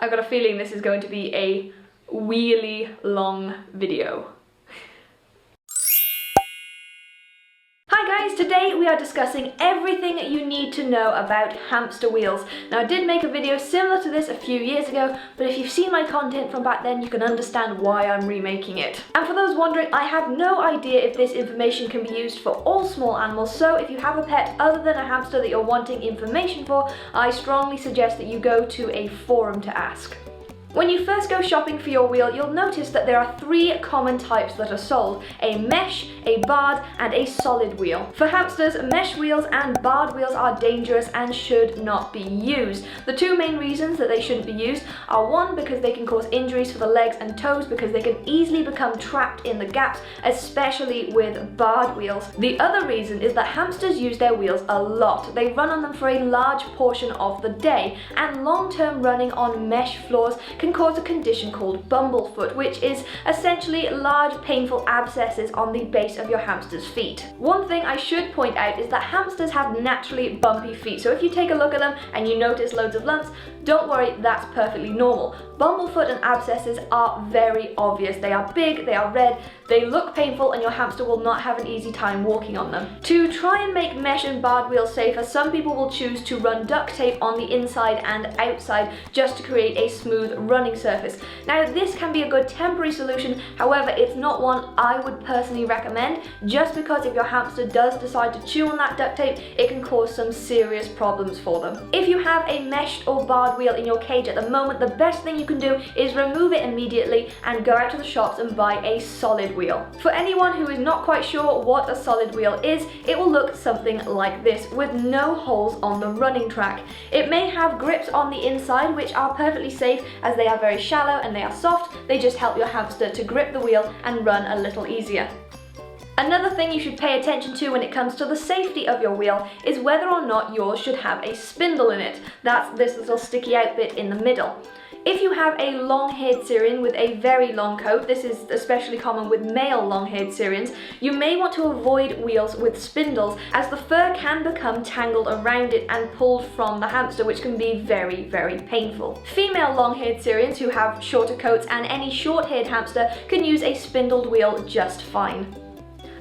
I've got a feeling this is going to be a really long video. Hi guys, today we are discussing everything you need to know about hamster wheels. Now I did make a video similar to this a few years ago, but if you've seen my content from back then, you can understand why I'm remaking it. And for those wondering, I have no idea if this information can be used for all small animals, so if you have a pet other than a hamster that you're wanting information for, I strongly suggest that you go to a forum to ask. When you first go shopping for your wheel, you'll notice that there are three common types that are sold: a mesh, a barred, and a solid wheel. For hamsters, mesh wheels and barred wheels are dangerous and should not be used. The two main reasons that they shouldn't be used are: one, because they can cause injuries for the legs and toes because they can easily become trapped in the gaps, especially with barred wheels. The other reason is that hamsters use their wheels a lot. They run on them for a large portion of the day, and long-term running on mesh floors can cause a condition called Bumblefoot, which is essentially large painful abscesses on the base of your hamster's feet. One thing I should point out is that hamsters have naturally bumpy feet, so if you take a look at them and you notice loads of lumps, don't worry, that's perfectly normal. Bumblefoot and abscesses are very obvious. They are big, they are red, they look painful, and your hamster will not have an easy time walking on them. To try and make mesh and barred wheels safer, some people will choose to run duct tape on the inside and outside just to create a smooth running surface. Now this can be a good temporary solution, however it's not one I would personally recommend, just because if your hamster does decide to chew on that duct tape, it can cause some serious problems for them. If you have a meshed or barred wheel in your cage at the moment, the best thing you can do is remove it immediately and go out to the shops and buy a solid wheel. For anyone who is not quite sure what a solid wheel is, it will look something like this, with no holes on the running track. It may have grips on the inside, which are perfectly safe as they are very shallow and they are soft. They just help your hamster to grip the wheel and run a little easier. Another thing you should pay attention to when it comes to the safety of your wheel is whether or not yours should have a spindle in it. That's this little sticky out bit in the middle. If you have a long-haired Syrian with a very long coat, this is especially common with male long-haired Syrians, you may want to avoid wheels with spindles, as the fur can become tangled around it and pulled from the hamster, which can be very, very painful. Female long-haired Syrians who have shorter coats and any short-haired hamster can use a spindled wheel just fine.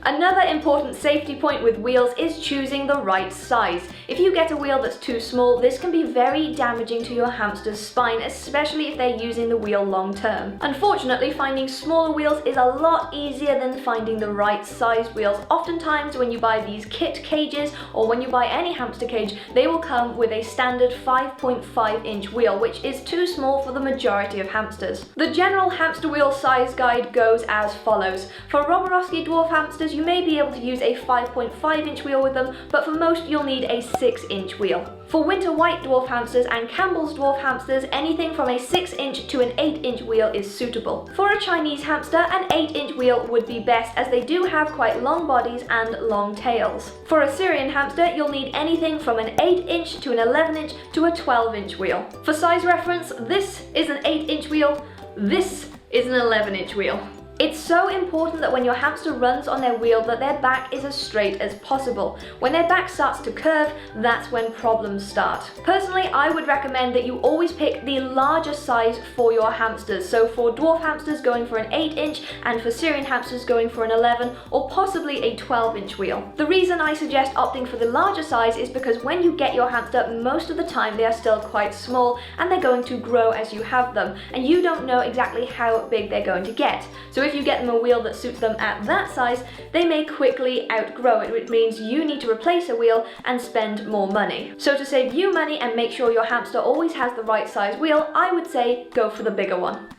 Another important safety point with wheels is choosing the right size. If you get a wheel that's too small, this can be very damaging to your hamster's spine, especially if they're using the wheel long term. Unfortunately, finding smaller wheels is a lot easier than finding the right size wheels. Oftentimes when you buy these kit cages, or when you buy any hamster cage, they will come with a standard 5.5-inch wheel, which is too small for the majority of hamsters. The general hamster wheel size guide goes as follows. For Roborowski dwarf hamsters, you may be able to use a 5.5-inch wheel with them, but for most you'll need a 6-inch wheel. For winter white dwarf hamsters and Campbell's dwarf hamsters, anything from a 6-inch to an 8-inch wheel is suitable. For a Chinese hamster, an 8-inch wheel would be best, as they do have quite long bodies and long tails. For a Syrian hamster, you'll need anything from an 8-inch to an 11-inch to a 12-inch wheel. For size reference, this is an 8-inch wheel, this is an 11-inch wheel. It's so important that when your hamster runs on their wheel that their back is as straight as possible. When their back starts to curve, that's when problems start. Personally, I would recommend that you always pick the larger size for your hamsters. So for dwarf hamsters, going for an 8-inch, and for Syrian hamsters going for an 11 or possibly a 12-inch wheel. The reason I suggest opting for the larger size is because when you get your hamster, most of the time they are still quite small and they're going to grow as you have them, and you don't know exactly how big they're going to get. So if you get them a wheel that suits them at that size, they may quickly outgrow it, which means you need to replace a wheel and spend more money. So to save you money and make sure your hamster always has the right size wheel, I would say go for the bigger one.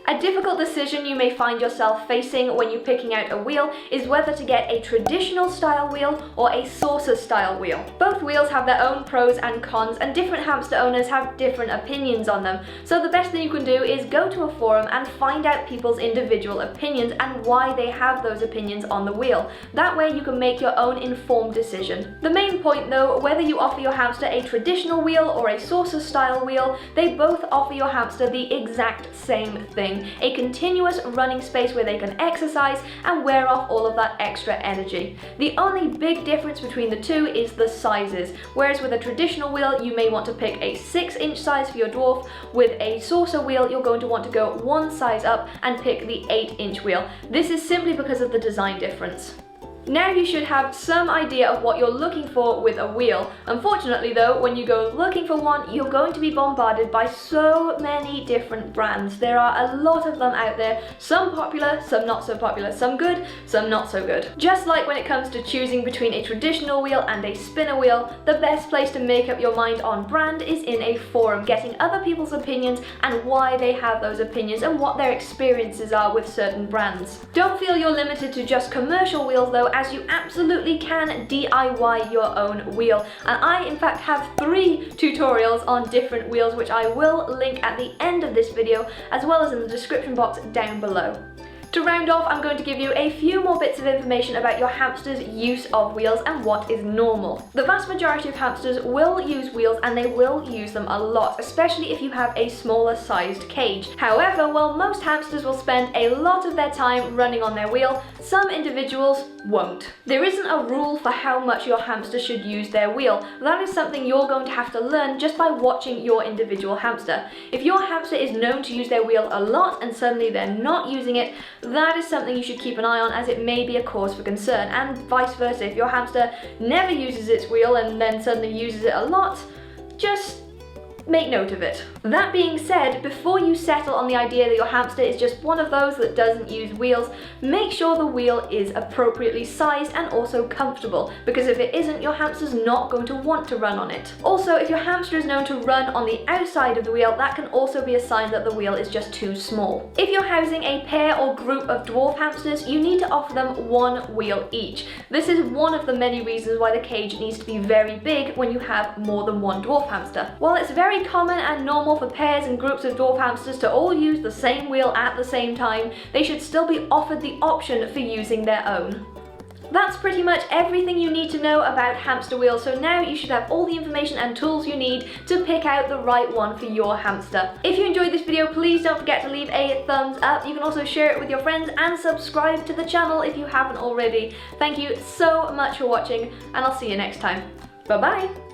A difficult decision you may find yourself facing when you're picking out a wheel is whether to get a traditional style wheel or a saucer style wheel. Both wheels have their own pros and cons, and different hamster owners have different opinions on them. So the best thing you can do is go to a forum and find out people's individual opinions and why they have those opinions on the wheel. That way you can make your own informed decision. The main point though, whether you offer your hamster a traditional wheel or a saucer style wheel, they both offer your hamster the exact same thing. training, a continuous running space where they can exercise and wear off all of that extra energy. The only big difference between the two is the sizes, whereas with a traditional wheel you may want to pick a 6-inch size for your dwarf. With a saucer wheel you're going to want to go one size up and pick the 8-inch wheel. This is simply because of the design difference. Now you should have some idea of what you're looking for with a wheel. Unfortunately though, when you go looking for one, you're going to be bombarded by so many different brands. There are a lot of them out there, some popular, some not so popular, some good, some not so good. Just like when it comes to choosing between a traditional wheel and a spinner wheel, the best place to make up your mind on brand is in a forum, getting other people's opinions and why they have those opinions and what their experiences are with certain brands. Don't feel you're limited to just commercial wheels though, as you absolutely can DIY your own wheel. And I in fact have 3 tutorials on different wheels which I will link at the end of this video as well as in the description box down below. To round off, I'm going to give you a few more bits of information about your hamster's use of wheels and what is normal. The vast majority of hamsters will use wheels and they will use them a lot, especially if you have a smaller sized cage. However, while most hamsters will spend a lot of their time running on their wheel, some individuals won't. There isn't a rule for how much your hamster should use their wheel. That is something you're going to have to learn just by watching your individual hamster. If your hamster is known to use their wheel a lot and suddenly they're not using it, that is something you should keep an eye on, as it may be a cause for concern, and vice versa. If your hamster never uses its wheel and then suddenly uses it a lot, just make note of it. That being said, before you settle on the idea that your hamster is just one of those that doesn't use wheels, make sure the wheel is appropriately sized and also comfortable, because if it isn't, your hamster's not going to want to run on it. Also, if your hamster is known to run on the outside of the wheel, that can also be a sign that the wheel is just too small. If you're housing a pair or group of dwarf hamsters, you need to offer them one wheel each. This is one of the many reasons why the cage needs to be very big when you have more than one dwarf hamster. While it's very common and normal for pairs and groups of dwarf hamsters to all use the same wheel at the same time, they should still be offered the option for using their own. That's pretty much everything you need to know about hamster wheels, so now you should have all the information and tools you need to pick out the right one for your hamster. If you enjoyed this video, please don't forget to leave a thumbs up. You can also share it with your friends and subscribe to the channel if you haven't already. Thank you so much for watching, and I'll see you next time. Bye bye!